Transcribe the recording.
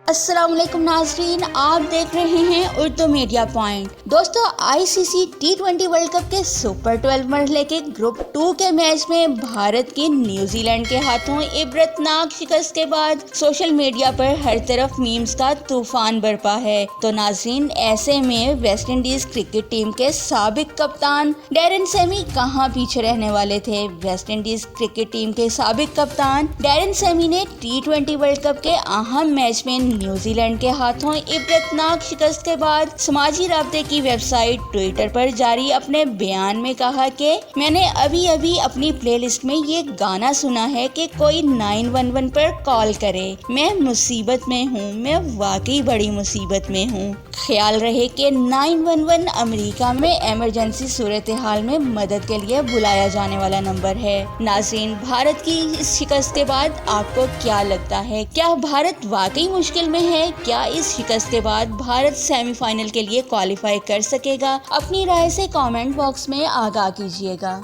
السلام علیکم ناظرین، آپ دیکھ رہے ہیں اردو میڈیا پوائنٹ۔ دوستو، آئی سی سی T20 ورلڈ کپ کے سپر 12 مرحلے کے گروپ 2 کے میچ میں بھارت کی نیوزی لینڈ کے ہاتھوں عبرتناک شکست کے بعد سوشل میڈیا پر ہر طرف میمز کا طوفان برپا ہے۔ تو ناظرین، ایسے میں ویسٹ انڈیز کرکٹ ٹیم کے سابق کپتان ڈیرن سیمی کہاں پیچھے رہنے والے تھے۔ ویسٹ انڈیز کرکٹ ٹیم کے سابق کپتان ڈیرن سیمی نے T20 ورلڈ کپ کے اہم میچ میں نیوزی لینڈ کے ہاتھوں عبرتناک شکست کے بعد سماجی رابطے کی ویب سائٹ ٹویٹر پر جاری اپنے بیان میں کہا کہ میں نے ابھی اپنی پلے لسٹ میں یہ گانا سنا ہے کہ کوئی 911 پر کال کرے۔ میں مصیبت میں ہوں، میں واقعی بڑی مصیبت میں ہوں۔ خیال رہے کہ 911 امریکہ میں ایمرجنسی صورتحال میں مدد کے لیے بلایا جانے والا نمبر ہے۔ ناظرین، بھارت کی اس شکست کے بعد آپ کو کیا لگتا ہے؟ کیا بھارت واقعی مشکل میں ہے؟ کیا اس شکست کے بعد بھارت سیمی فائنل کے لیے کوالیفائی کر سکے گا؟ اپنی رائے سے کامنٹ باکس میں آگاہ کیجیے گا۔